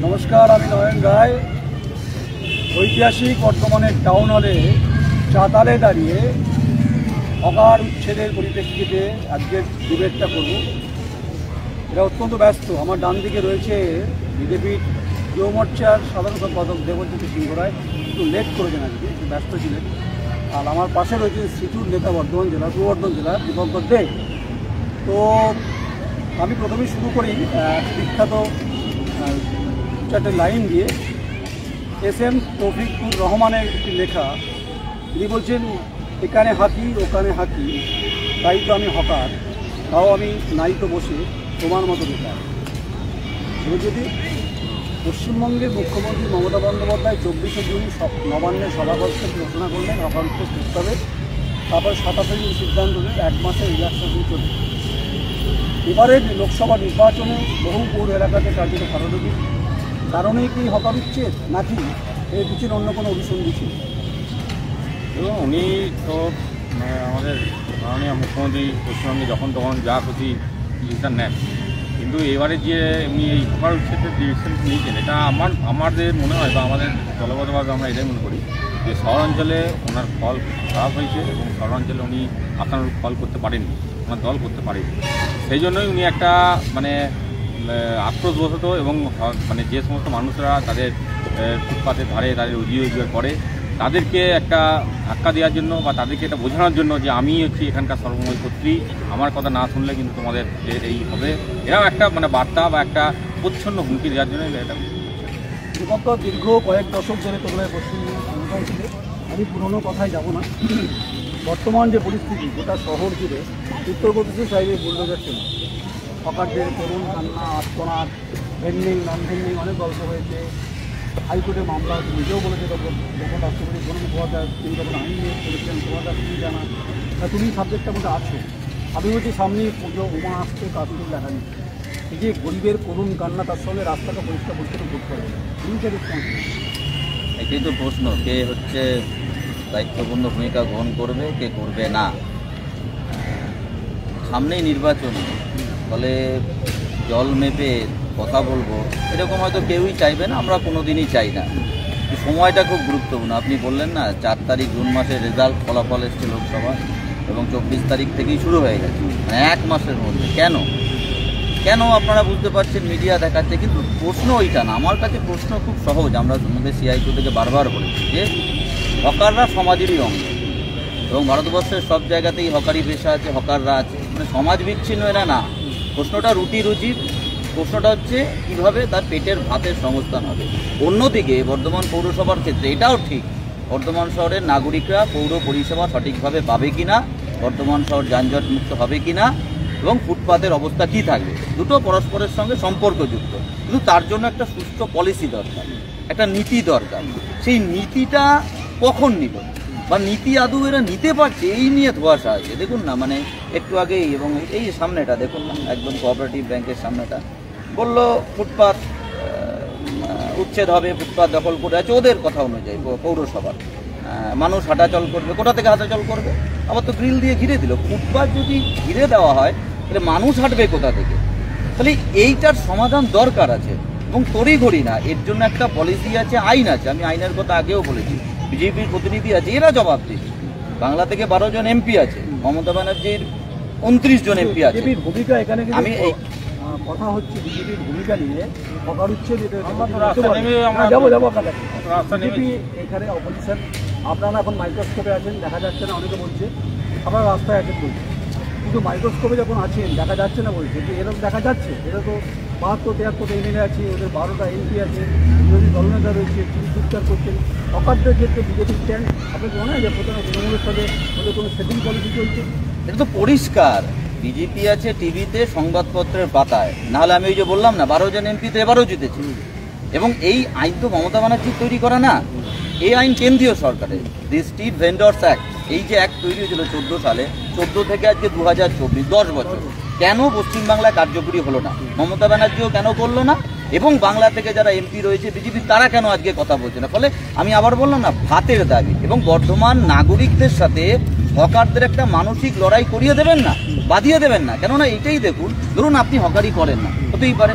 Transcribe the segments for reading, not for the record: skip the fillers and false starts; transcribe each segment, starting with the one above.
নমস্কার, আমি নয়ন রায়। ঐতিহাসিক বর্ধমানের টাউন হলে চাতালে দাঁড়িয়ে হকার উচ্ছেদের পরিপ্রেক্ষিতে আজকের ডিবেটটা করব। এটা অত্যন্ত ব্যস্ত। আমার ডান দিকে রয়েছে বিজেপির যুব মোর্চার সাধারণ সম্পাদক দেবজ্যোতি সিংহ রায়, একটু লেট করেছেন আজকে, একটু ব্যস্ত ছিলেন। আর আমার পাশে রয়েছে সিটুর নেতা বর্ধমান জেলা, পূর্ব বর্ধমান জেলার দীপঙ্কর দে। তো আমি প্রথমেই শুরু করি বিখ্যাত চারটে লাইন দিয়ে। এস.এম. তৌফিকুর রহমানের একটি লেখা। তিনি বলছেন, এখানে হাকি ওখানে হাকি, তাই তো আমি হকার, তাও আমি নাই তো বসে তোমার মতো বেকার। যদি পশ্চিমবঙ্গের মুখ্যমন্ত্রী মমতা বন্দ্যোপাধ্যায় 24শে জুন নবান্নের সভাকক্ষে ঘোষণা করলেন হকার উচ্ছেদ প্রস্তাবে। তারপর 27শে জুন সিদ্ধান্ত নিয়ে 1 মাসের রিল্যাক্সেশন চলবে। এবারের লোকসভা নির্বাচনে বহু পৌর এলাকাতে কার্যত ভারতী কারণেই কি হকার উচ্ছেদ, নাকি এর পিছনে অন্য কোনো অভিসন্ধি ছিল? এবং উনি তো আমাদের মাননীয় মুখ্যমন্ত্রী পশ্চিমবঙ্গে যখন তখন যা খুশি ডিসিশন নেন, কিন্তু এবারে যে উনি এই হকার উচ্ছেদের ডিসিশন নিয়েছেন, এটা আমাদের মনে হয় বা আমাদের দলগতভাবে আমরা এটাই মনে করি যে শহরাঞ্চলে ওনার ফল খারাপ হয়েছে এবং শহরাঞ্চলে উনি আশানুরূপ ফল করতে পারেননি, ওনার দল করতে পারেনি। সেই জন্যই উনি একটা আক্রোশবশত এবং যে সমস্ত মানুষরা তাদের ফুটপাতের ধারে তাদের রুজি রোজগার করে, তাদেরকে একটা ধাক্কা দেওয়ার জন্য বা তাদেরকে এটা বোঝানোর জন্য যে আমি হচ্ছি এখানকার সর্বময় কর্ত্রী, আমার কথা না শুনলে কিন্তু তোমাদের এই হবে, এরাও একটা বার্তা বা একটা প্রচ্ছন্ন হুমকি দেওয়ার জন্য এটা। দীর্ঘ কয়েক দশক ধরে তোমরা পশ্চিমবঙ্গের সন্তান ছিল। আমি পুরনো কথায় যাব না। বর্তমান যে পরিস্থিতি, গোটা শহর জুড়ে উত্তরপ্রদেশের সাইডে বুলডোজার ছিল। হকারদের করুণ কান্না, আত্মনাদ, ভেন্ডিং নন ভেন্ডিং অনেক গল্প হয়েছে। হাইকোর্টে মামলা নিজেও বলেছে, যখন রাষ্ট্রপতি বলুন 2000 তিনি যখন আইন নিয়ে করেছেন 2000 তুমি জানা, তুমি সাবজেক্টটার মধ্যে আছো। আমি বলছি সামনে পুজো, উমা আসছে, কাশ্মীর দেখা নেই। এই যে গরিবের করুণ কান্না, তার সঙ্গে রাস্তাটা পরিষ্কার পরিষ্কার ভোট করে, এটাই তো প্রশ্ন, কে হচ্ছে দায়িত্বপূর্ণ ভূমিকা গ্রহণ করবে, কে করবে না। সামনেই নির্বাচন, ফলে জল মেপে কথা বলবো এরকম হয়তো কেউই চাইবে না, আমরা কোনো দিনই চাই না। সময়টা খুব গুরুত্বপূর্ণ। আপনি বললেন না 4 তারিখ জুন মাসের রেজাল্ট ফলাফল এসছে লোকসভা, এবং 24 তারিখ থেকেই শুরু হয়ে গেছে, 1 মাসের মধ্যে। কেন আপনারা বুঝতে পারছেন, মিডিয়া দেখাচ্ছে, কিন্তু প্রশ্ন ওইটা না। আমার কাছে প্রশ্ন খুব সহজ। আমরা আমাদের সিআইকিউ থেকে বারবার বলেছি যে হকাররা সমাজেরই অঙ্গ, এবং ভারতবর্ষের সব জায়গাতেই হকারি পেশা আছে, হকাররা আছে, সমাজ বিচ্ছিন্ন এরা না। প্রশ্নটা রুজির, প্রশ্নটা হচ্ছে কীভাবে তার পেটের ভাতের সংস্থান হবে। অন্যদিকে বর্ধমান পৌরসভার ক্ষেত্রে এটাও ঠিক, বর্ধমান শহরের নাগরিকরা পৌর পরিষেবা সঠিকভাবে পাবে কিনা, বর্ধমান শহর যানজট মুক্ত হবে কিনা, এবং ফুটপাতের অবস্থা কী থাকবে, দুটো পরস্পরের সঙ্গে সম্পর্কযুক্ত। কিন্তু তার জন্য একটা সুস্থ পলিসি দরকার, একটা নীতি দরকার। সেই নীতিটা কখন নিল, বা নীতি আদৌ এরা নিতে পারছে, এই নিয়ে ধোঁয়াশা আছে। দেখুন না, একটু আগেই, এবং এই সামনেটা দেখুন না, একদম কোঅপারেটিভ ব্যাংকের সামনেটা বললো ফুটপাত উচ্ছেদ হবে, ফুটপাত দখল করে আছে ওদের কথা অনুযায়ী পৌরসভার। মানুষ হাঁটাচল করবে, কোথা থেকে হাঁটাচল করবে? আবার তো গ্রিল দিয়ে ঘিরে দিল। ফুটপাত যদি ঘিরে দেওয়া হয় তাহলে মানুষ হাঁটবে কোথা থেকে? তাহলে এইটার সমাধান দরকার আছে, এবং তড়িঘড়ি না। এর জন্য একটা পলিসি আছে, আইন আছে। আমি আইনের কথা আগেও বলেছি। বিজেপির প্রতিনিধি আছে, এরা জবাব দিচ্ছে। বাংলা থেকে 12 জন এমপি আছে, মমতা ব্যানার্জির 29 জন এমপি আছে। ভূমিকা এখানে আমি এই কথা হচ্ছে বিজেপির ভূমিকা নিয়ে হকার উচ্ছেদ বিজেপি এখানে অপোজিশন। আপনারা এখন মাইক্রোস্কোপে আছেন, দেখা যাচ্ছে না, অনেকে বলছে আপনারা রাস্তায় আছেন বলছে, কিন্তু মাইক্রোস্কোপে যখন আছেন দেখা যাচ্ছে না বলছে। যে এরকম দেখা যাচ্ছে, এরা তো 72-73 এমএলএ আছে, ওদের 12টা এমপি আছে, বিরোধী দলনেতা রয়েছে, তিনি চিৎকার করছেন। হকারদের ক্ষেত্রে বিজেপির স্ট্যান্ড আপনাকে মনে হয় যে প্রথমে তৃণমূলের সাথে ওদের কোনো সেটিং পলিসি চলছে? এটা তো পরিষ্কার। বিজেপি আছে টিভিতে, সংবাদপত্রের পাতায়, নাহলে আমি ওই যে বললাম না 12 জন এমপিতে এবারও জিতেছি। এবং এই আইন তো মমতা ব্যানার্জির তৈরি করা না, এই আইন কেন্দ্রীয় সরকারের, দি স্ট্রিট ভেন্ডর্স অ্যাক্ট। এই যে অ্যাক্ট তৈরি হয়েছিল 14 সালে, 14 থেকে আজকে 2024, 10 বছর। কেন পশ্চিমবাংলায় কার্যকরী হলো না? মমতা ব্যানার্জিও কেন করলো না? এবং বাংলা থেকে যারা এমপি রয়েছে বিজেপি, তারা কেন আজকে কথা বলছে না? ফলে আমি আবার বললাম না, ভাতের দাবি। এবং বর্ধমান নাগরিকদের সাথে হকারদের একটা মানসিক লড়াই করিয়ে দেবেন না, বাঁধিয়ে দেবেন না। কেননা এটাই দেখুন, ধরুন আপনি হকারি করেন না, হতেই পারে,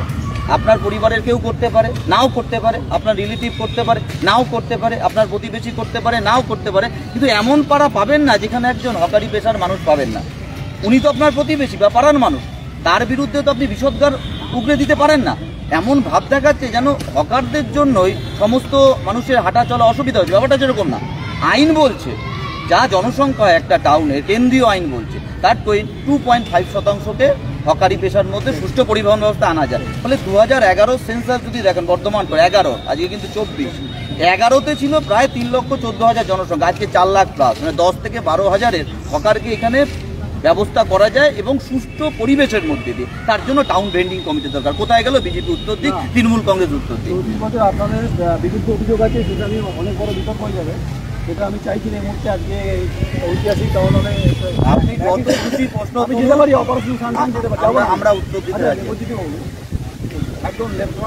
আপনার পরিবারের কেউ করতে পারে, নাও করতে পারে, আপনার রিলেটিভ করতে পারে, নাও করতে পারে, আপনার প্রতিবেশী করতে পারে, নাও করতে পারে, কিন্তু এমন পাড়া পাবেন না যেখানে একজন হকারি পেশার মানুষ পাবেন না। উনি তো আপনার প্রতিবেশী বা পাড়ার মানুষ, তার বিরুদ্ধে তো আপনি বিষোদ্গার উগড়ে দিতে পারেন না। এমন ভাব দেখাচ্ছে যেন হকারদের জন্যই সমস্ত মানুষের হাঁটা চলা অসুবিধা হচ্ছে। ব্যাপারটা যেরকম না, আইন বলছে যা জনসংখ্যা একটা টাউনের, কেন্দ্রীয় আইন বলছে তার 2.5%কে হকারি পেশার মধ্যে সুষ্ঠু পরিবহন ব্যবস্থা আনা যায়। ফলে 2011 সেন্সাস যদি দেখেন, বর্তমান 11, আজকে কিন্তু 24, 11তে ছিল প্রায় 3,14,000 জনসংখ্যা, আজকে 4 লাখ প্লাস, মানে 10 থেকে 12,000-এর হকারকে এখানে ব্যবস্থা করা যায় এবং সুষ্ঠু পরিবেশের মধ্যে দিয়ে। তার জন্য টাউন ভেন্ডিং কমিটি দরকার। কোথায় গেল বিজেপি উত্তর দিক, তৃণমূল কংগ্রেস উত্তর দিক। আপনাদের বিরুদ্ধে অভিযোগ আছে, সেটা নিয়ে অনেক বড় বিতর্ক হয়ে যাবে। সেটা আমি চাইছি না এই মুহূর্তে আজকে ঐতিহাসিক টাউন হলে আপনি যত খুশি প্রশ্ন আমি যেতে পারি, অপারেশন শান্তি যেতে পারি, আমরা উত্তর দিতে রাজি। একদম লেফট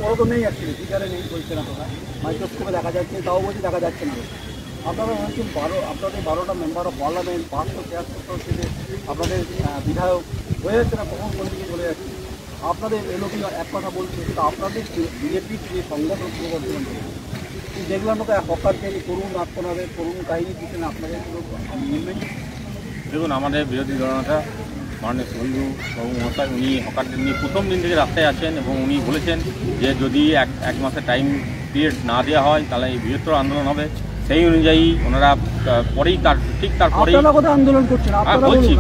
ওরা তো নেই, অ্যাকচুয়ালি ফিগারে নেই, বলছে না তোমরা মাইক্রোস্কোপে দেখা যাচ্ছে, তাও বলছি দেখা যাচ্ছে না। আপনারা হচ্ছে আপনাদের 12টা মেম্বার অফ পার্লামেন্ট, 573 থেকে আপনাদের বিধায়ক হয়ে যাচ্ছে না, কখন কোন দিকে চলে যাচ্ছে। আপনাদের এলোকি এক কথা বলছে, কিন্তু আপনাদের বিজেপির যে সংগঠন পরিবর্তন দেখলাম তো হকারকে করুন আপনাদের করুন কাহিনী দিচ্ছেন আপনাদের মুভমেন্ট। দেখুন, আমাদের বিরোধী দলনেতা মাননীয় শুভেন্দু বাবু মহাশয়, উনি হকারদের নিয়ে প্রথম দিন থেকে রাস্তায় আছেন এবং উনি বলেছেন যে যদি এক মাসের টাইম পিরিয়ড না দেওয়া হয় তাহলে এই বৃহত্তর আন্দোলন হবে। সেই অনুযায়ী ওনারা পরেই তারপরেই আন্দোলন করছেন।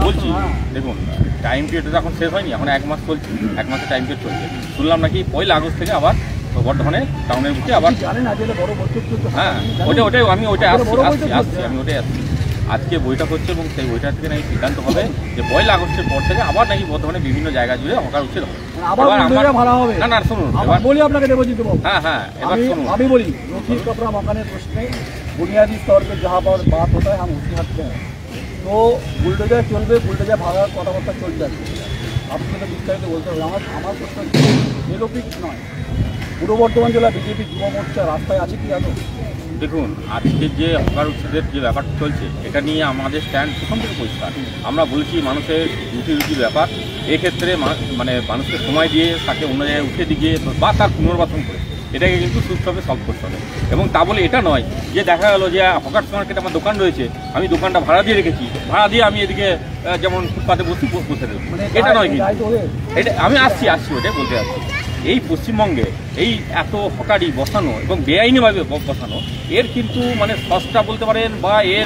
বলছি দেখুন, টাইম পিরিয়ড এখন শেষ হয়নি, এখন 1 মাস চলছে, 1 মাসের টাইম পিরিয়ড চলছে। শুনলাম নাকি 1 আগস্ট থেকে আবার বর্ধমানে টাউনের বুকে আবার, হ্যাঁ ওটাই আমি আসছি। আজকে বৈঠক হচ্ছে এবং সেই বৈঠক থেকে নাকি সিদ্ধান্ত হবে যে 1 আগস্টের পর থেকে আবার নাকি বর্ধমানে বিভিন্ন জায়গা জুড়ে হকার উচ্ছেদ হবে। না শুনুন, বলি আপনাকে দেবজিৎ বাবু, হ্যাঁ এবার শুনুন, আমি বলি नौशीन कपड़ा मकान प्रश्न बुनियादी तौर पर जहाँ पर बात होता है हम उसी हद पे हैं। तो बुलडोजर चलবে, बुलडोजर ভাঙার কথাবার্তা চলে যাচ্ছে। আপনি তো বিস্তারিত বলতে হবে। আমার প্রশ্ন নিরপেক্ষ নয়, পূর্ব বর্ধমান জেলা বিজেপি যুব মোর্চা রাস্তায় আছে কি আদৌ? দেখুন, আজকে যে হকার উচ্ছেদের যে ব্যাপারটা চলছে এটা নিয়ে আমাদের স্ট্যান্ড প্রথম থেকে পরিষ্কার। আমরা বলেছি মানুষের রুটির ব্যাপার, এক্ষেত্রে মানে মানুষকে সময় দিয়ে তাকে অন্য জায়গায় উঠে দিয়ে বা তার পুনর্বাসন করে এটাকে কিন্তু সুস্থভাবে সলভ করতে হবে। এবং তা বলে এটা নয় যে দেখা গেলো যে হকার মার্কেটে আমার দোকান রয়েছে, আমি দোকানটা ভাড়া দিয়ে রেখেছি, ভাড়া দিয়ে আমি এদিকে যেমন ফুটপাতে বসে দেবো, এটা নয়। কিন্তু এটা আমি আসছি ওটাই বলতে আসছি। এই পশ্চিমবঙ্গে এই এত হকারি বসানো এবং বেআইনিভাবে বসানো, এর কিন্তু মানে সস্তা বলতে পারেন বা এর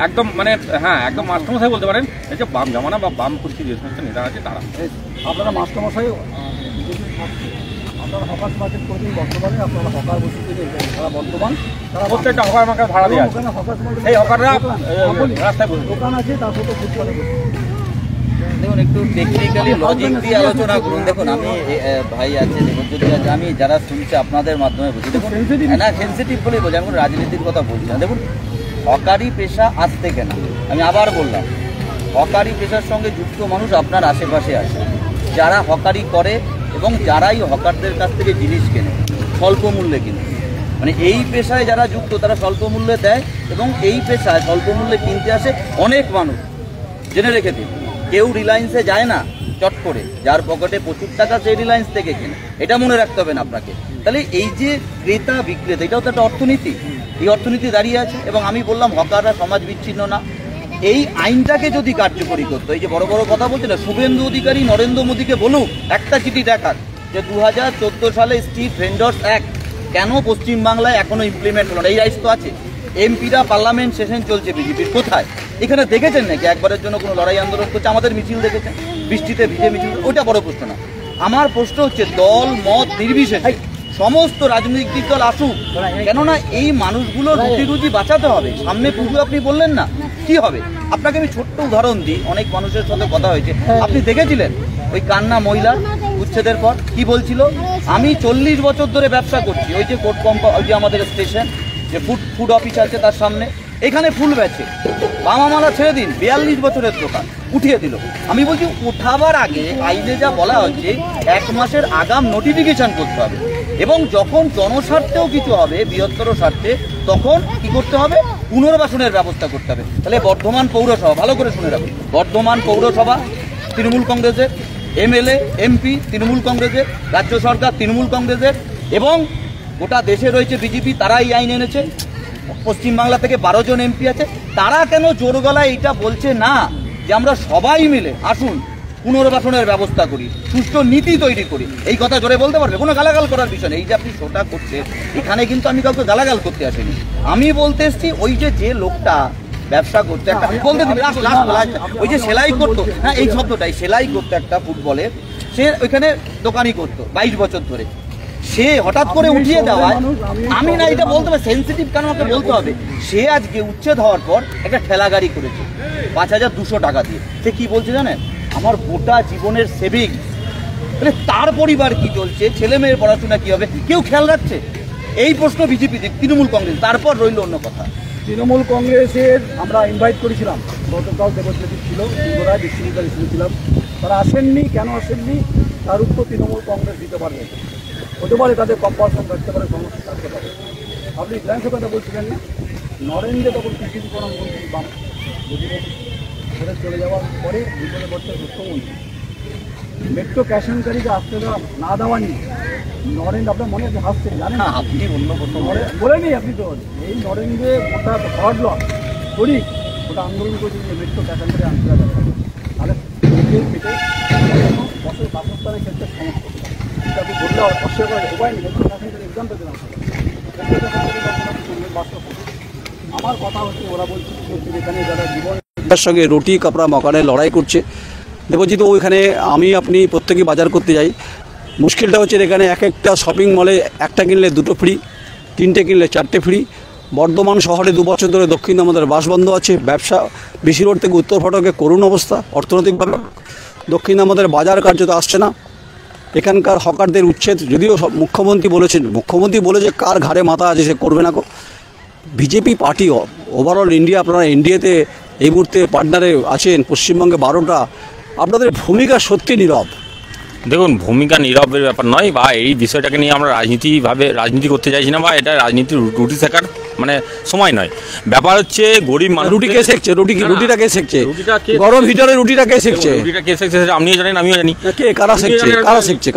একদম মানে হ্যাঁ একদম মাস্টারমশাই বলতে পারেন। এই যে বাম জামানা বা বাম পরিস্থিতি যে সমস্ত নেতা আছে তারা, আপনারা মাস্টারমশাই আপনারা হকার মার্কেট করবেন বর্তমানে, আপনারা হকার বসে সারা বর্তমান তারা প্রত্যেকটা হকার মার্কেট ভাড়া দিয়ে আছে। এই হকাররা রাস্তায় দোকান আছে, তার সাথে ফুটবলে দেখুন একটু টেকনিক্যালি লজিক দিয়ে আলোচনা করুন। দেখুন আমি ভাই আছে, দেখুন যদি আমি যারা শুনছে আপনাদের মাধ্যমে বলছি, দেখুন না সেন্সিটিভ বলেই বলছি, আমি কোনো রাজনীতির কথা বলছি না। দেখুন হকারি পেশা আজ থেকে না, আমি আবার বললাম হকারি পেশার সঙ্গে যুক্ত মানুষ আপনার আশেপাশে আছে, যারা হকারি করে এবং যারাই হকারদের কাছ থেকে জিনিস কেনে স্বল্প মূল্যে কিনে, মানে এই পেশায় যারা যুক্ত তারা স্বল্প মূল্যে দেয় এবং এই পেশায় স্বল্প মূল্যে কিনতে আসে অনেক মানুষ। জেনে রেখে দিন, কেউ রিলায়েন্সে যায় না চট করে, যার পকেটে প্রচুর টাকা সেই রিলায়েন্স থেকে কেনে, এটা মনে রাখতে হবে না আপনাকে। তাহলে এই যে ক্রেতা বিক্রেতা, এটাও তো একটা অর্থনীতি, এই অর্থনীতি দাঁড়িয়ে আছে। এবং আমি বললাম হকাররা সমাজ বিচ্ছিন্ন না, এই আইনটাকে যদি কার্যকরী করতো, এই যে বড় বড় কথা বলছে না, শুভেন্দু অধিকারী নরেন্দ্র মোদীকে বলুক একটা চিঠি দেখার যে 2014 সালে স্ট্রিট ভেন্ডার্স অ্যাক্ট কেন পশ্চিমবাংলায় এখনো ইমপ্লিমেন্ট হলো না। এই রাইটস তো আছে, এমপিরা পার্লামেন্ট সেশন চলছে বিজেপির, কোথায় এখানে দেখেছেন নাকি একবারের জন্য কোনো লড়াই আন্দোলন করছে? আমাদের মিছিল দেখেছেন, বৃষ্টিতে ভিজে মিছিল, ওইটা বড় প্রশ্ন না। আমার প্রশ্ন হচ্ছে দল মত নির্বিশেষে সমস্ত রাজনৈতিক দল আসুক, কেননা এই মানুষগুলোর রুজি বাঁচাতে হবে। সামনে পুজো, আপনি বললেন না কি হবে, আপনাকে আমি ছোট্ট উদাহরণ দিই, অনেক মানুষের সাথে কথা হয়েছে, আপনি দেখেছিলেন ওই কান্না মহিলা উচ্ছেদের পর কি বলছিল, আমি 40 বছর ধরে ব্যবসা করছি, ওই যে কোর্ট ওই যে আমাদের স্টেশন যে ফুড অফিস আছে তার সামনে, এখানে ফুল বেচে, বামামালা ছেড়ে দিন, 42 বছরের দোকান উঠিয়ে দিল। আমি বলছি উঠাবার আগে আইনে যা বলা হচ্ছে 1 মাসের আগাম নোটিফিকেশন করতে হবে এবং যখন জনস্বার্থেও কিছু হবে, বৃহত্তর স্বার্থে, তখন কি করতে হবে, পুনর্বাসনের ব্যবস্থা করতে হবে। তাহলে বর্ধমান পৌরসভা, ভালো করে শুনে রাখুন, বর্ধমান পৌরসভা তৃণমূল কংগ্রেসের, এমএলএ এমপি তৃণমূল কংগ্রেসের, রাজ্য সরকার তৃণমূল কংগ্রেসের, এবং গোটা দেশে রয়েছে বিজেপি, তারা এই আইন এনেছে। পশ্চিমবাংলা থেকে 12 জন এমপি আছে, তারা কেন জোর গলায় এটা বলছে না যে আমরা সবাই মিলে আসুন পুনর্বাসনের ব্যবস্থা করি, সুষ্ঠু নীতি তৈরি করি? এই কথা জোরে বলতে পারবে? কোনো গালাগাল করার বিষয় নেই। এই যে আপনি শোটা করছেন, এখানে কিন্তু আমি কাউকে গালাগাল করতে আসিনি। আমি বলতে এসছি ওই যে লোকটা ব্যবসা করতে একটা বলতে দিন, ওই যে সেলাই করতো, হ্যাঁ এই শব্দটাই, সেলাই করতো একটা ফুটবলের, সে ওইখানে দোকানি করতো 22 বছর ধরে। সে হঠাৎ করে উঠিয়ে দেওয়ায়, আমি না এটা বলতে হবে, সেন্সিটিভ কেন আমাকে বলতে হবে, সে আজকে উচ্ছেদ হওয়ার পর একটা ঠেলা গাড়ি করেছে 5200 টাকা দিয়ে। সে কি বলছে জানেন? আমার গোটা জীবনের সেভিং, মানে তার পরিবার কি চলছে, ছেলে মেয়ের পড়াশোনা কি হবে, কেউ খেয়াল রাখছে? এই প্রশ্ন বিজেপি দিক, তৃণমূল কংগ্রেস, তারপর রইল অন্য কথা। তৃণমূল কংগ্রেসের আমরা ইনভাইট করেছিলাম, গতকাল দেবজ্যোতি ছিল, পুনরায় বিশ্ববিদ্যালয় এসেছিলাম, তারা আসেননি। কেন আসেননি তার উত্তর তৃণমূল কংগ্রেস দিতে পারবে। হতে পারে তাদের কম্পালশন থাকতে পারে, সমস্যা থাকতে পারে। আপনি বিধানসভাটা বলছিলেন না, নরেন্দ্র তখন কৃষি মন্ত্রী বাম ছেড়ে চলে যাওয়ার পরে বিপদে পড়ছে মুখ্যমন্ত্রী। মেট্রো ক্যাশনকারীকে আসতে না দেওয়া নিয়ে নরেন্দ্র, আপনার মনে আছে, হাসছেন জানেন, আপনি অন্য কথা বলেনি আপনি তো, এই নরেন্দ্রের গোটা ফ্রড লস করি ওটা আন্দোলন করেছে যে মেট্রো ক্যাশনকারী আনতে হবে, তাহলে পেটে বছর বাসস্থানের ক্ষেত্রে সমস্যা। এটা আপনি বললে অস্বীকার করার উপায় নেই। মেট্রো ক্যাশনকারী এক্সাম্পল দিলাম, আমার কথা হচ্ছে ওরা বলছে এখানে যারা জীবন তার সঙ্গে রুটি কাপড়া মকানে লড়াই করছে। দেবজিৎ ওইখানে আমি আপনি প্রত্যেকে বাজার করতে যাই, মুশকিলটা হচ্ছে এখানে এক একটা শপিং মলে একটা কিনলে 2টো ফ্রি, 3টে কিনলে 4টে ফ্রি। বর্ধমান শহরে 2 বছর ধরে দক্ষিণ আমাদের বাস বন্ধ আছে, ব্যবসা বিসি রোড থেকে উত্তর ফটকে করুণ অবস্থা অর্থনৈতিকভাবে। দক্ষিণ আমাদের বাজার কার্যত আসছে না। এখানকার হকারদের উচ্ছেদ, যদিও মুখ্যমন্ত্রী বলেছেন, মুখ্যমন্ত্রী বলে যে কার ঘাড়ে মাথা আছে সে করবে না। বিজেপি পার্টি ওভারঅল ইন্ডিয়া, আপনারা এনডিএতে এই মুহূর্তে পার্টনারে আছেন, পশ্চিমবঙ্গে 12টা, আপনাদের ভূমিকা সত্যি নীরব। দেখুন, ভূমিকা নীরবের ব্যাপার নয়, বা এই বিষয়টাকে নিয়ে আমরা রাজনীতি করতে চাইছি না, বা এটা রাজনীতির রুটি শেখার মানে সময় নয়। ব্যাপার হচ্ছে গরিব মানুষ। রুটি কে শেখছে? রুটিটা কে শেখছে? গরম হিটারে রুটিটা কে শেখছে? রুটিটা কে শেখছে আপনিও জানেন, আমিও জানি। কে কারা শেখছে?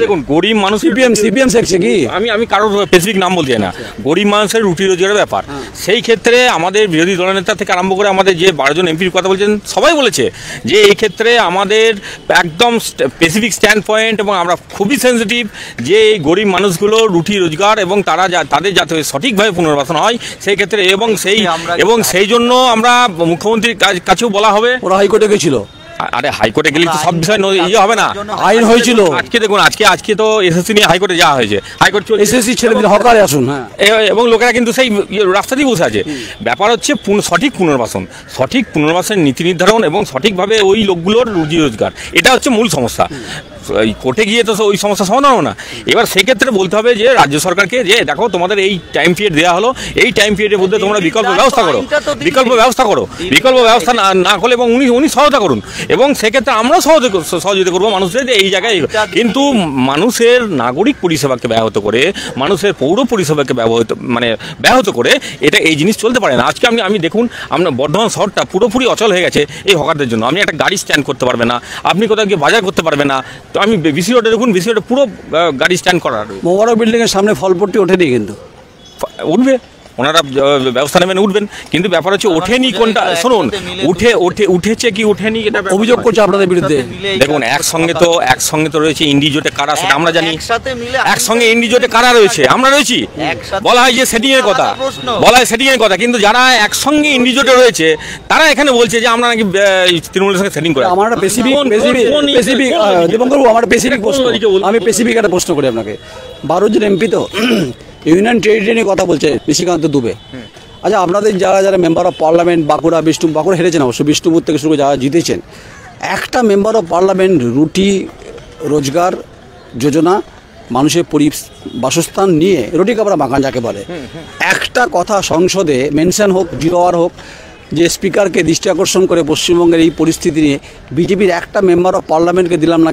দেখুন, গরিব মানুষ সিপিএম শেখছে কি? আমি কারোর স্পেসিফিক নাম বলতে চাই না। গরিব মানুষের রুটি রোজগারের ব্যাপার, সেই ক্ষেত্রে আমাদের বিরোধী দলনেতা থেকে আরম্ভ করে আমাদের যে 12 জন এমপির কথা বলছেন, সবাই বলেছে যে এই ক্ষেত্রে আমাদের একদম স্পেসিফিক স্ট্যান্ড পয়েন্ট, এবং আমরা খুবই সেন্সিটিভ যে এই গরিব মানুষগুলো রুটি রোজগার এবং তাদের যাতে সঠিকভাবে পুনর্বাসন হয় সেই ক্ষেত্রে, এবং সেই জন্য আমরা মুখ্যমন্ত্রীর কাছেও বলা হবে। ওরা হাইকোর্টে গেছিল। আরে হাইকোর্টে গেলে তো সব বিষয় ইয়ে হবে না, আইন হয়েছিল। আজকে দেখুন, আজকে তো এসএসসি নিয়ে হাইকোর্টে যাওয়া হয়েছে, হাইকোর্ট এসএসসি ছেলেদের হকারে আসুন, এবং লোকেরা কিন্তু সেই রাস্তাতেই বসে আছে। ব্যাপার হচ্ছে সঠিক পুনর্বাসনের নীতি নির্ধারণ এবং সঠিকভাবে ওই লোকগুলোর রুজি রোজগার, এটা হচ্ছে মূল সমস্যা। এই কোর্টে গিয়ে তো ওই সমস্যা সমাধান হবে না। এবার সেক্ষেত্রে বলতে হবে যে রাজ্য সরকারকে, যে দেখো তোমাদের এই টাইম পিরিয়ড দেওয়া হলো, এই টাইম পিরিয়ডের মধ্যে তোমরা বিকল্প ব্যবস্থা করো, বিকল্প ব্যবস্থা না করলে, এবং উনি সহায়তা করুন, এবং সেক্ষেত্রে আমরাও সহযোগিতা করবো মানুষদের যে এই জায়গায়। কিন্তু মানুষের নাগরিক পরিষেবাকে ব্যাহত করে, মানুষের পৌর পরিষেবাকে ব্যাহত করে এটা এই জিনিস চলতে পারে না। আজকে আমি দেখুন, আমরা বর্ধমান শহরটা পুরোপুরি অচল হয়ে গেছে এই হকারদের জন্য। আপনি একটা গাড়ি স্ট্যান্ড করতে পারবে না, আপনি কোথাও গিয়ে বাজার করতে পারবে না। তো আমি বিসি রোডে দেখুন, বিসি রোডে পুরো গাড়ি স্ট্যান্ড করা, মোবারক বিল্ডিং এর সামনে ফলপট্টি ওঠেনি, কিন্তু উঠবে, ওনারা ব্যবস্থা নেবেন, উঠবেন। কিন্তু ব্যাপার হচ্ছে ওঠেনি কোনটা, শুনুন, উঠেছে কি ওঠেনি এটা অভিযোগ করছে আপনাদের বিরুদ্ধে। দেখুন, একসঙ্গে তো রয়েছে ইন্ডিজোটে কারা, সেটা আমরা জানি। একসঙ্গে ইন্ডিজোটে কারা রয়েছে, আমরা রয়েছি। বলা হয় যে সেটিং এর কথা, কিন্তু যারা একসঙ্গে ইন্ডিজোটে রয়েছে তারা এখানে বলছে যে আমরা নাকি তৃণমূলের সঙ্গে সেটিং করে। আমার একটা স্পেসিফিক একটা প্রশ্ন করি আপনাকে। 12 জন এমপি তো ইউনিয়ন টেরিটরি নিয়ে কথা বলছে নিশিকান্ত দুবে। আচ্ছা, আপনাদের যারা মেম্বার অফ পার্লামেন্ট, বাঁকুড়া হেরেছেন অবশ্য, বিষ্ণুপুর থেকে শুরু করে যারা জিতেছেন, একটা মেম্বার অফ পার্লামেন্ট রুটি রোজগার যোজনা, মানুষের বাসস্থান নিয়ে রুটি কাপড়া মাখান যাকে বলে, একটা কথা সংসদে মেনশন হোক, 0 আওয়ার হোক, যে স্পিকারকে দৃষ্টি আকর্ষণ করে পশ্চিমবঙ্গের এই পরিস্থিতি নিয়ে বিজেপির একটা মেম্বার অফ পার্লামেন্টকে দিলাম না,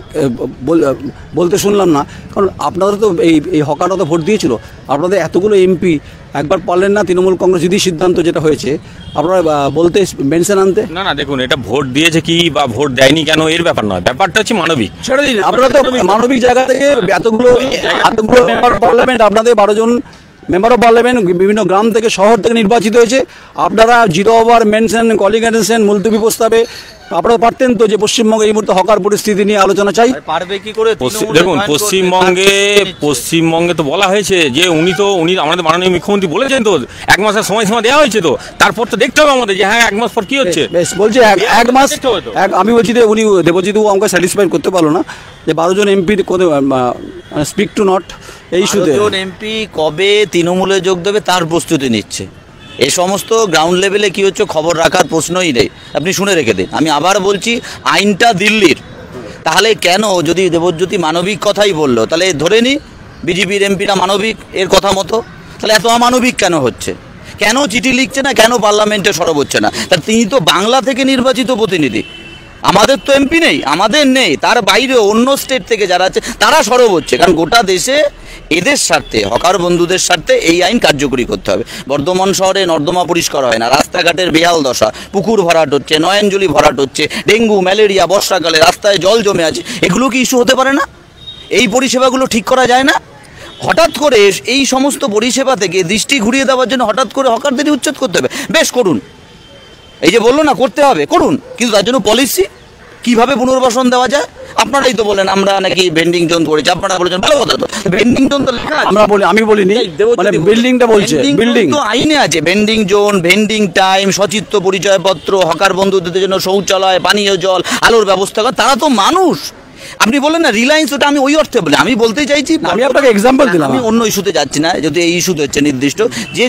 বলতে শুনলাম না। কারণ আপনারা তো এই হকাররা তো ভোট দিয়েছিল, আপনাদের এতগুলো এমপি একবার পারলেন না তৃণমূল কংগ্রেস যদি সিদ্ধান্ত যেটা হয়েছে আপনারা বলতে মেনশন আনতে? না দেখুন, এটা ভোট দিয়েছে কি বা ভোট দেয়নি কেন এর ব্যাপার নয়, ব্যাপারটা হচ্ছে মানবিক। ছেড়ে দিন, আপনারা তো মানবিক জায়গা থেকে এতগুলো মেম্বার অফ পার্লামেন্ট, আপনাদের 12 জন মেম্বার অফ পার্লামেন্ট বিভিন্ন গ্রাম থেকে শহর থেকে নির্বাচিত হয়েছে, আপনারা 0 ওভার মেনশন কলিগেশন মুলতবি প্রস্তাবে আপনারা পারতেন তো যে পশ্চিমবঙ্গে এই মুহূর্তে হকার পরিস্থিতি নিয়ে আলোচনা চাই। পারবে কি করে? দেখুন, পশ্চিমবঙ্গে তো বলা হয়েছে যে উনি আমাদের মাননীয় মুখ্যমন্ত্রী বলেছেন তো 1 মাসের সময়সীমা দেওয়া হয়েছে, তো তারপর তো দেখতে হবে আমাদের যে হ্যাঁ 1 মাস পর কি হচ্ছে। বেশ, বলছে 1 মাস। আমি বলছি যে উনি দেবজিৎ আমাকে স্যাটিসফাইড করতে পারলো না যে 12 জন এমপি স্পিক টু নট এই ইস্যুতে। 12 জন এমপি কবে তৃণমূলে যোগ দেবে তার প্রস্তুতি নিচ্ছে। এই সমস্ত গ্রাউন্ড লেভেলে কি হচ্ছে খবর রাখার প্রশ্নই নেই, আপনি শুনে রেখে দিন। আমি আবার বলছি, আইনটা দিল্লির, তাহলে কেন যদি দেবজ্যোতি মানবিক কথাই বললো তাহলে ধরে নি বিজেপির এমপিটা মানবিক এর কথা মতো, তাহলে এত অমানবিক কেন হচ্ছে? কেন চিঠি লিখছে না, কেন পার্লামেন্টে সরব হচ্ছে না? তা তিনি তো বাংলা থেকে নির্বাচিত প্রতিনিধি, আমাদের তো এমপি নেই, আমাদের নেই, তার বাইরে অন্য স্টেট থেকে যারা আছে তারা সরব হচ্ছে। কারণ গোটা দেশে এদের স্বার্থে, হকার বন্ধুদের স্বার্থে এই আইন কার্যকরী করতে হবে। বর্ধমান শহরে নর্দমা পরিষ্কার হয় না, রাস্তাঘাটের বেহাল দশা, পুকুর ভরাট হচ্ছে, নয়নজলি ভরাট হচ্ছে, ডেঙ্গু ম্যালেরিয়া, বর্ষাকালে রাস্তায় জল জমে আছে, এগুলো কি ইস্যু হতে পারে না? এই পরিষেবাগুলো ঠিক করা যায় না? হঠাৎ করে এই সমস্ত পরিষেবা থেকে দৃষ্টি ঘুরিয়ে দেওয়ার জন্য হঠাৎ করে হকারদেরই উচ্ছেদ করতে হবে? বেশ করুন, এই যে বললো না করতে হবে করুন, কিন্তু তার জন্য পলিসি কিভাবে পুনর্বাসন দেওয়া যায়? আপনারাই তো বলেন আমরা নাকি ভেন্ডিং জোন করেছি, আপনারা বলেছেন ভালো কথা, তো ভেন্ডিং জোন তো লেখা আছে, আমরা বলি, আমি বলিনি, মানে বিল্ডিংটা বলছে, বিল্ডিং তো আইনে আছে, ভেন্ডিং জোন, ভেন্ডিং টাইম, সচিত্র পরিচয়পত্র, হকার বন্ধুদের জন্য শৌচালয়, পানীয় জল, আলোর ব্যবস্থা করা। তারা তো মানুষ। আপনি বলেন না রিলায়েন্স, ওটা আমি ওই অর্থে বলি, আমি বলতে চাইছি, আমি আপনাকে এক্সাম্পল দিলাম, আমি অন্য ইস্যুতে যাচ্ছি না, যদি এই ইস্যুতে হচ্ছে নির্দিষ্ট যে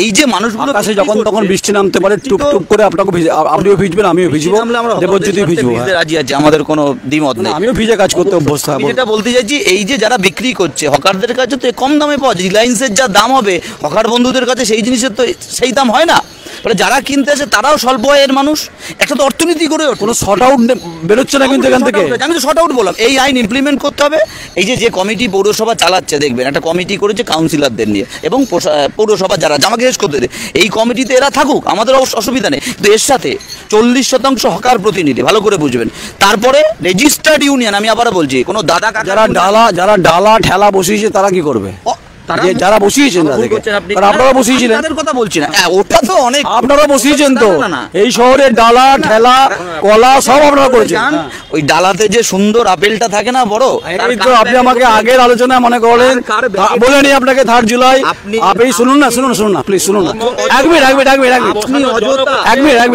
এই যে মানুষগুলো কাছে যখন তখন বৃষ্টি নামতে পারে, টুক টুক করে আপনাকে আপনিও ভিজবেন, আমিও ভিজবো, দেবজ্যোতি ভিজবো, রাজি আছে, আমাদের কোনো দ্বিমত নেই, আমিও ভিজে কাজ করতে অভ্যস্ত। আমি যেটা বলতে চাইছি, এই যে যারা বিক্রি করছে হকারদের কাছে তো কম দামে পাওয়া যায়, রিলায়েন্সের যা দাম হবে হকার বন্ধুদের কাছে সেই জিনিসের তো সেই দাম হয় না। ফলে যারা কিনতে আসে তারাও স্বল্প আয়ের মানুষ, একটা তো অর্থনীতি করে কোনো শর্ট আউট বেরোচ্ছে না কিন্তু এখান থেকে। আমি তো শর্ট আউট বললাম, এই আইন ইমপ্লিমেন্ট করতে হবে। এই যে কমিটি পৌরসভা চালাচ্ছে, দেখবেন একটা কমিটি করেছে কাউন্সিলরদের নিয়ে, এবং পৌরসভা যারা আমাকে শেষ করতে দেয়, এই কমিটিতে এরা থাকুক, আমাদের অসুবিধা নেই, কিন্তু এর সাথে 40% হকার প্রতিনিধি, ভালো করে বুঝবেন। তারপরে রেজিস্টার্ড ইউনিয়ন, আমি আবার বলছি, কোনো দাদা যারা ডালা ঠেলা বসিয়েছে তারা কি করবে? যারা বসিয়েছেন আপনারা বসিয়েছিলেন, তাদের কথা বলছি না, ওটা তো অনেক আপনারা বসিয়েছেন তো, এই শহরে ডালা ঠেলা কলা সব আপনারা করেছেন। ওই ডালাতে যে সুন্দর আপেলটা থাকে না বড়, তো আপনি আমাকে আগের আলোচনায় মনে করেন বলে নি আপনাকে 3 জুলাই আপনি শুনুন না প্লিজ শুনুন না, এক মিনিট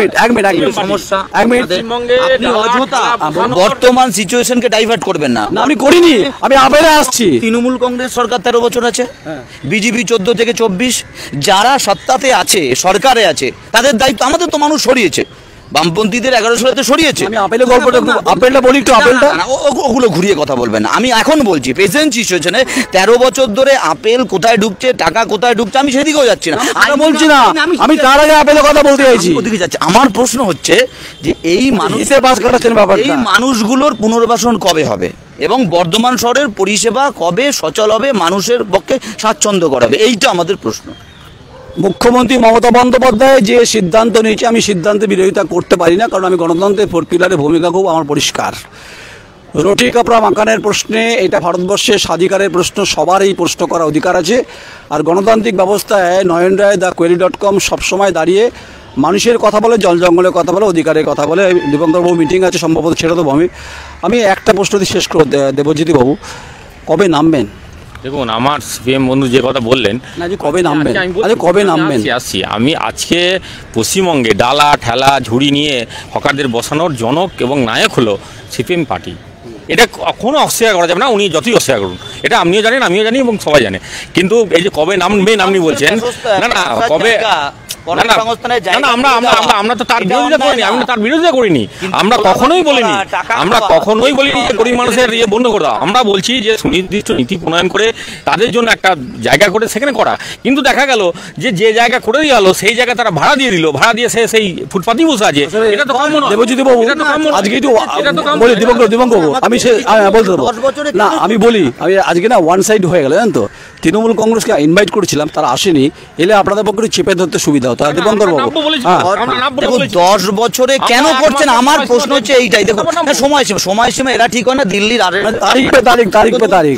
বর্তমান সিচুয়েশনকে ডাইভার্ট করবেন না। আমি করিনি, আমি আপেলে আসছি। তৃণমূল কংগ্রেস সরকার 13 বছর আছে, বিজেপি 14 থেকে 24, যারা সত্তাতে আছে, সরকারে আছে, তাদের দায়িত্ব আমাদের তো মানুষ সরিয়েছে, বামপন্থীদের 11 সালেতে সরিয়েছে। আমি আপেলের গল্পটা আপেলটা বলি একটু, আপেলটা ওগুলো ঘুরিয়ে কথা বলবেন না। আমি এখন বলছি প্রেজেন্ট সিচুয়েশনে 13 বছর ধরে আপেল কোথায় ঢুকছে, টাকা কোথায় ঢুকছে, আমি সেদিকেও যাচ্ছি না, আমি বলছি না, আমি তার আগে আপেলের কথা বলতে চাইছি, ওদিকে যাচ্ছি। আমার প্রশ্ন হচ্ছে যে এই মানুষগুলোর পুনর্বাসন কবে হবে, এবং বর্ধমান শহরের পরিষেবা কবে সচল হবে, মানুষের পক্ষে স্বাচ্ছন্দ্য করাবে, এইটা আমাদের প্রশ্ন। মুখ্যমন্ত্রী মমতা বন্দ্যোপাধ্যায় যে সিদ্ধান্ত নিয়েছে, আমি সিদ্ধান্তে বিরোধিতা করতে পারি না, কারণ আমি গণতন্ত্রের 4 পিলারের ভূমিকা খুব আমার পরিষ্কার। রুটি কাপড়া মাকানের প্রশ্নে এটা ভারতবর্ষের স্বাধিকারের প্রশ্ন, সবার এই প্রশ্ন করার অধিকার আছে। আর গণতান্ত্রিক ব্যবস্থায় নয়ন রায় thequery.com সবসময় দাঁড়িয়ে মানুষের কথা বলে, জল জঙ্গলের কথা বলে, অধিকারের কথা বলে। দীপঙ্কর বাবু মিটিং আছে সম্ভবত, ছেড়ে দেবো আমি একটা প্রশ্ন দিয়ে শেষ করব। দেবজ্যোতি বাবু কবে নামবেন? দেখুন, আমার সিপিএম বন্ধু যে কথা বললেন, কবে নামবেন? আসছি আমি আজকে পশ্চিমবঙ্গে ডালা ঠেলা ঝুড়ি নিয়ে হকারদের বসানোর জনক এবং নায়ক হলো সিপিএম পার্টি। এটা কখনো অস্বীকার করা যাবে না, উনি যতই অস্বীকার করুন। এটা আপনিও জানেন, আমিও জানি এবং সবাই জানে। কিন্তু এই যে কবে নামবেন আপনি বলছেন, না না কবে, আমরা তো তার বিরোধিতা করিনি, আমি তার বিরোধিতা করিনি, আমরা কখনোই বলিনি, আমরা কখনোই বলিনি যে গরিব মানুষের ইয়ে বন্ধ করে দাও। আমরা বলছি যে সুনির্দিষ্ট নীতি প্রণয়ন করে তাদের জন্য একটা জায়গা করে সেখানে করা। কিন্তু দেখা গেল যে জায়গা করে দিয়ে গেল সেই জায়গা তারা ভাড়া দিয়ে দিল, ভাড়া দিয়ে সেই ফুটপাতেই বসে আছে। এটা তো কাম্য নয়। দেবজিৎ বাবু, আজকে একটু বলি দিবঙ্কর বাবু, আমি বলতে দেবো না, আমি বলি, আমি আজকে না ওয়ান সাইড হয়ে গেল, জানেন তো। তৃণমূল কংগ্রেসকে ইনভাইট করেছিলাম, তারা আসেনি, এলে আপনাদের পক্ষে চেপে ধরতে সুবিধা হতো। দিবঙ্কর বাবু, 10 বছরে কেন করছেন আমার প্রশ্ন হচ্ছে এইটাই। দেখুন সময়সীমা এরা ঠিক হয় না, দিল্লির তারিখ পে তারিখ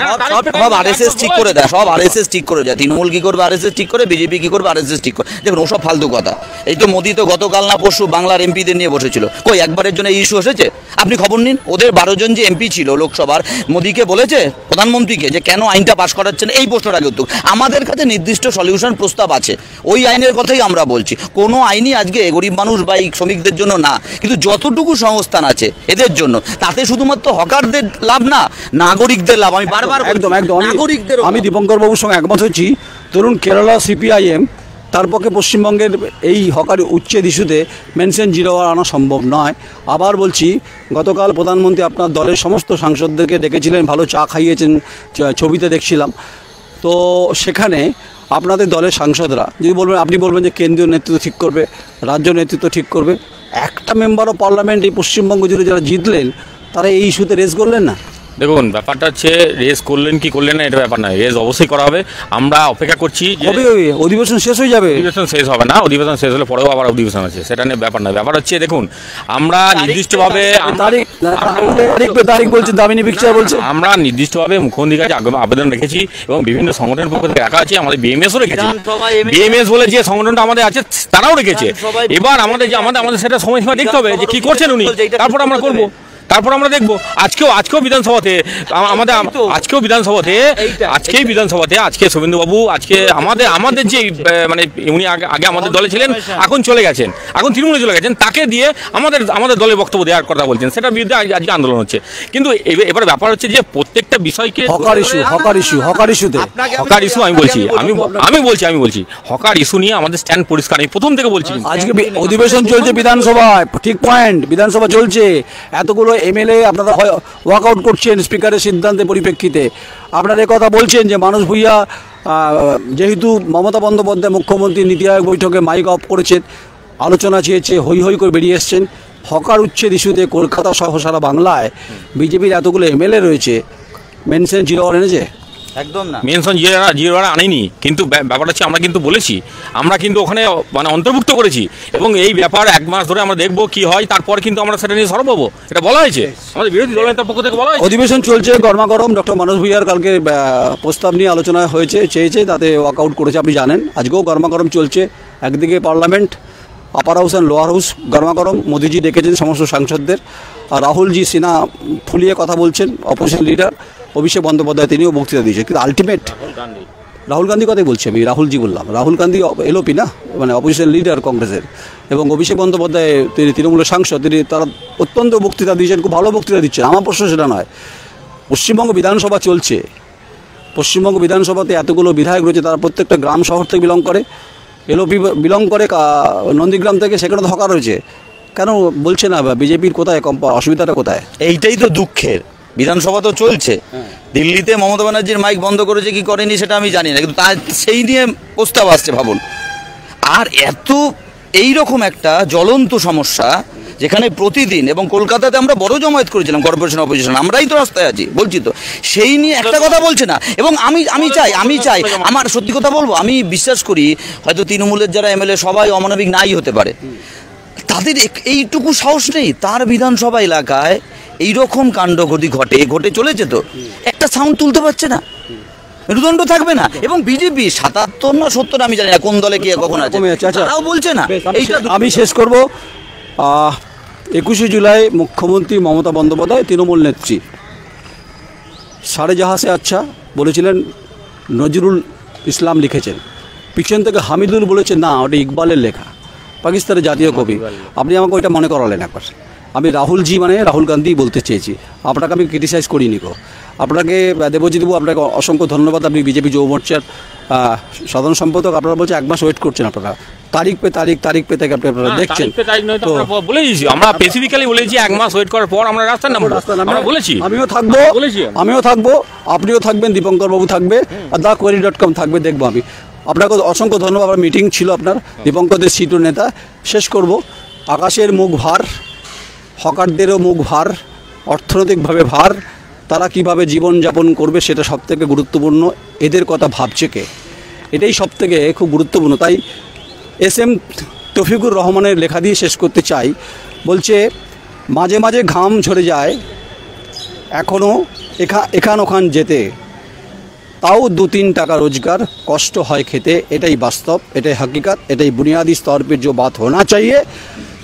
সব আরএসএস ঠিক করে দেয়, সব আরএসএস ঠিক করে দেয়। তৃণমূল কি করবে আরএসএস ঠিক করে, বিজেপি কি করবে আরএসএস ঠিক করে। দেখুন ওসব ফালতু কথা। এই তো মোদি তো গতকাল না পরশু বাংলার এমপিদের নিয়ে বসেছিল, কই একবারের জন্য ইস্যু এসেছে? আপনি খবর নিন, ওদের 12 জন যে এমপি ছিল লোকসভার, মোদিকে বলেছে প্রধানমন্ত্রীকে যে কেন আইনটা পাশ করাচ্ছেন, এই প্রশ্নটা কিন্তু আমাদের কাছে নির্দিষ্ট সলিউশন প্রস্তাব আছে, ওই আইনের কথাই আমরা বলছি। কোনো আইনই আজকে গরিব মানুষ বা এই শ্রমিকদের জন্য না, কিন্তু যতটুকু সংস্থান আছে এদের জন্য, তাতে শুধুমাত্র হকারদের লাভ না, নাগরিকদের লাভ। আমি বারবার একদম নাগরিকদের, আমি দীপঙ্কর বাবুর সঙ্গে একমত হচ্ছি। ধরুন কেরালা সিপিআইএম, তার পক্ষে পশ্চিমবঙ্গের এই হকার উচ্ছেদ ইস্যুতে মেনশন 0 আনা সম্ভব নয়। আবার বলছি, গতকাল প্রধানমন্ত্রী আপনার দলের সমস্ত সাংসদদেরকে ডেকেছিলেন, ভালো চা খাইয়েছেন, ছবিতে দেখছিলাম। তো সেখানে আপনাদের দলের সাংসদরা যদি বলবেন, আপনি বলবেন যে কেন্দ্রীয় নেতৃত্ব ঠিক করবে, রাজ্য নেতৃত্ব ঠিক করবে, একটা মেম্বার অফ পার্লামেন্ট এই পশ্চিমবঙ্গ জুড়ে যারা জিতলেন তারা এই ইস্যুতে রেস করলেন না। দেখুন ব্যাপারটা হচ্ছে রেস করলেন কি করলেন না এটা ব্যাপার নয়, রেস অবশ্যই করা হবে। আমরা অপেক্ষা করছি, অধিবেশন শেষ হয়ে যাবে। অধিবেশন শেষ হবে না, অধিবেশন শেষ হলে পরেও আবার অধিবেশন আছে, সেটা নিয়ে ব্যাপার নয়। ব্যাপার হচ্ছে দেখুন, আমরা নির্দিষ্টভাবে আমরা নির্দিষ্টভাবে মুখ্যমন্ত্রীর কাছে আবেদন রেখেছি এবং বিভিন্ন সংগঠনের পক্ষ থেকে রাখা আছে, আমাদের বিএমএসও রেখেছি। বিএমএস বলে যে সংগঠনটা আমাদের আছে তারাও রেখেছে। এবার আমাদের সেটা সময়সীমা দেখতে হবে যে কি করছেন উনি, তারপর আমরা করবো, তারপর আমরা দেখবো। আজকেও বিধানসভাতে আজকে শুভেন্দুবাবু আজকে আমাদের যে মানে উনি আগে আমাদের দলে ছিলেন, এখন চলে গেছেন, এখন তৃণমূলে চলে গেছেন, তাকে দিয়ে আমাদের দলের বক্তব্য দেওয়ার কথা বলছেন, সেটার বিরুদ্ধে আজকে আন্দোলন হচ্ছে। কিন্তু এবার ব্যাপার হচ্ছে যে প্রত্যেকটা বিষয়কে হকার ইস্যু আমি বলছি হকার ইস্যু নিয়ে আমাদের স্ট্যান্ড পরিষ্কার, আমি প্রথম থেকে বলছি। আজকে অধিবেশন চলছে বিধানসভায়, ঠিক পয়েন্ট, বিধানসভা চলছে, এতগুলো এমএলএ আপনারা ওয়াকআউট করছেন স্পিকারের সিদ্ধান্তের পরিপ্রেক্ষিতে। আপনারা কথা বলছেন যে মানুষ ভূঁইয়া যেহেতু মমতা বন্দ্যোপাধ্যায় মুখ্যমন্ত্রী নীতি আয়োগ বৈঠকে মাইক অফ করেছেন, আলোচনা চেয়েছে, হই হই করে বেরিয়ে এসছেন। হকার উচ্ছেদ ইস্যুতে কলকাতা সহ সারা বাংলায় বিজেপির এতগুলো এমএলএ রয়েছে, মেনশন 0 এনেছে? একদম না, মেনশন 0 আনেনি। কিন্তু ব্যাপারটা হচ্ছে আমরা কিন্তু বলেছি, আমরা কিন্তু ওখানে মানে অন্তর্ভুক্ত করেছি এবং এই ব্যাপার 1 মাস ধরে আমরা দেখবো কি হয়, তারপর কিন্তু আমরা সেটা নিয়ে সরব হবো, এটা বলা হয়েছে আমাদের বিরোধী দলনেতার পক্ষ থেকে বলা হয়েছে। অধিবেশন চলছে গরমাগরম, ডক্টর মনোজ ভূঁইয়ার কালকে প্রস্তাব নিয়ে আলোচনা চেয়েছে, তাতে ওয়াকআউট করেছে, আপনি জানেন। আজকেও গরমাগরম চলছে, একদিকে parliament, upper house and lower house গরমাগরম। মোদিজি ডেকেছেন সমস্ত সাংসদদের, আর রাহুলজি সিনহা ফুলিয়ে কথা বলছেন, অপোজিশন লিডার অভিষেক বন্দ্যোপাধ্যায় তিনিও বক্তৃতা দিয়েছেন। কিন্তু আলটিমেট রাহুল গান্ধী কথাই বলছি, আমি রাহুলজি বললাম, রাহুল গান্ধী এলওপি না, মানে অপোজিশন লিডার কংগ্রেসের, এবং অভিষেক বন্দ্যোপাধ্যায় তিনি তৃণমূলের সাংসদ, তারা অত্যন্ত বক্তৃতা দিয়েছেন, খুব ভালো বক্তৃতা দিচ্ছেন। আমার প্রশ্ন সেটা নয়, পশ্চিমবঙ্গ বিধানসভা চলছে, পশ্চিমবঙ্গ বিধানসভাতে এতগুলো বিধায়ক রয়েছে, তারা প্রত্যেকটা গ্রাম শহর থেকে বিলং করে, এলওপি বিলং করে নন্দীগ্রাম থেকে, সেখানে তো হকার রয়েছে। কেন বলছে না বিজেপির কোথায় অসুবিধাটা কোথায়? এইটাই তো দুঃখের। বিধানসভা তো চলছে, দিল্লিতে মমতা ব্যানার্জির মাইক বন্ধ করেছে কি করেনি সেটা আমি জানি না, কিন্তু তার সেই নিয়ে প্রস্তাব আসছে, ভাবুন। আর এইরকম একটা জ্বলন্ত সমস্যা যেখানে প্রতিদিন, এবং কলকাতাতে আমরা বড় জমায়েত করেছিলাম কর্পোরেশন অপোজিশন, আমরাই তো রাস্তায় আছি, বলছি তো, সেই নিয়ে একটা কথা বলছে না। এবং আমি চাই আমার সত্যি কথা বলবো, আমি বিশ্বাস করি হয়তো তৃণমূলের যারা এমএলএ সবাই অমানবিক নাই হতে পারে, তাদের এইটুকু সাহস নেই তার বিধানসভা এলাকায় এইরকম কাণ্ড ঘটে চলেছে, তো একটা সাউন্ড তুলতে পারছে না, মেরুদণ্ড থাকবে না। এবং বিজেপি 77 না 70 আমি জানি না কোন দলে কে কখন আছে, তারাও বলছে না। আমি শেষ করব, 21শে জুলাই মুখ্যমন্ত্রী মমতা বন্দ্যোপাধ্যায় তৃণমূল নেত্রী সারে জাহাসে আচ্ছা বলেছিলেন, নজরুল ইসলাম লিখেছেন, পিছন থেকে হামিদুল বলেছে না ওটা ইকবালের লেখা, পাকিস্তানের জাতীয় কবি। আপনি আমাকে ওইটা মনে করালেন একবার, আমি রাহুলজি মানে রাহুল গান্ধী বলতে চেয়েছি, আপনাকে আমি ক্রিটিসাইজ করিনি গো। আপনাকে দেবজিৎবাবু আপনাকে অসংখ্য ধন্যবাদ। আপনি বিজেপি যুব মোর্চার সাধারণ সম্পাদক, আপনারা বলছে 1 মাস ওয়েট করছেন, আপনারা তারিখ পে তারিখ আপনারা দেখছেন। আমরা স্পেসিফিক্যালি বলেছি 1 মাস ওয়েট করার পর আমরা রাস্তা নামবো, আমরা বলেছি। আমিও থাকবো, আপনিও থাকবেন, দীপঙ্কর বাবু থাকবে, আর thequery.com থাকবে, দেখবো আমি। আপনাকে অসংখ্য ধন্যবাদ। আমার মিটিং ছিল আপনার, দীপঙ্করদের সিটু নেতা। শেষ করব, আকাশের মুখ ভার, হকারদেরও মুখ ভার, অর্থনৈতিকভাবে ভার, তারা কিভাবে জীবনযাপন করবে সেটা সবথেকে গুরুত্বপূর্ণ। এদের কথা ভাবছে কে, এটাই সবথেকে খুব গুরুত্বপূর্ণ। তাই SM তৌফিকুর রহমানের লেখা দিয়ে শেষ করতে চাই। বলছে, মাঝে মাঝে ঘাম ঝরে যায় এখনও এখান ওখান যেতে, তাও 2-3 টাকা রোজগার, কষ্ট হয় খেতে, এটাই বাস্তব, এটাই हकीकत, এটাই बुनियादी स्तर पर जो बात होना चाहिए,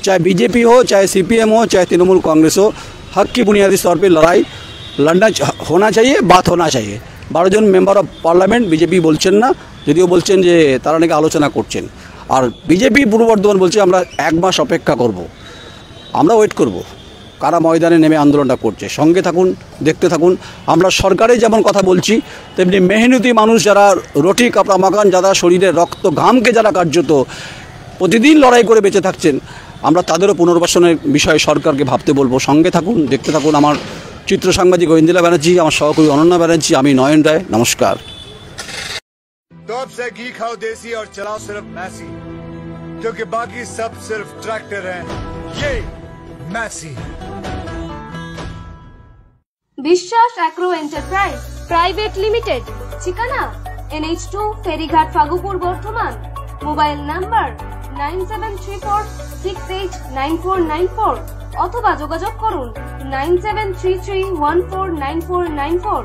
चाहे बीजेपी हो, चाहे CPM हो, चाहे तृणमूल कांग्रेस हो, हक की बुनियादी स्तर पर लड़ाई लड़ना होना चाहिए, बात होना चाहिए। 12 জন মেম্বার অফ পার্লামেন্ট বিজেপি বলছেন না, যদিও বলছেন যে তারা নাকি আলোচনা করছেন। আর বিজেপি পূর্ব বর্ধমান বলছে আমরা 1 মাস অপেক্ষা করব, আমরা ওয়েট করব। কারা ময়দানে নেমে আন্দোলনটা করছে, সঙ্গে থাকুন, দেখতে থাকুন। আমরা সরকারে যেমন কথা বলছি, তেমনি মেহনতি মানুষ যারা রুটি কাপড়া মাখান, যারা শরীরে রক্ত ঘামকে যারা কার্যত প্রতিদিন লড়াই করে বেঁচে থাকছেন, আমরা তাদেরও পুনর্বাসনের বিষয়ে সরকারকে ভাবতে বলবো। সঙ্গে থাকুন, দেখতে থাকুন। আমার চিত্র সাংবাদিক ঐন্দ্রিলা ব্যানার্জি, আমার সহকর্মী অনন্যা ব্যানার্জি, আমি নয়ন রায়। নমস্কার। तो अब से घी खाओ देसी और चलाओ सिर्फ मैसी, क्योंकि बाकी सब सिर्फ ट्रैक्टर हैं। ये मैसी। বিশ্বাস অ্যাগ্রো এন্টারপ্রাইজ প্রাইভেট লিমিটেড, ঠিকানা NH2 ফেরিঘাট ফাগুপুর বর্ধমান, মোবাইল নাম্বার 9734689494 অথবা যোগাযোগ করুন 9733149494।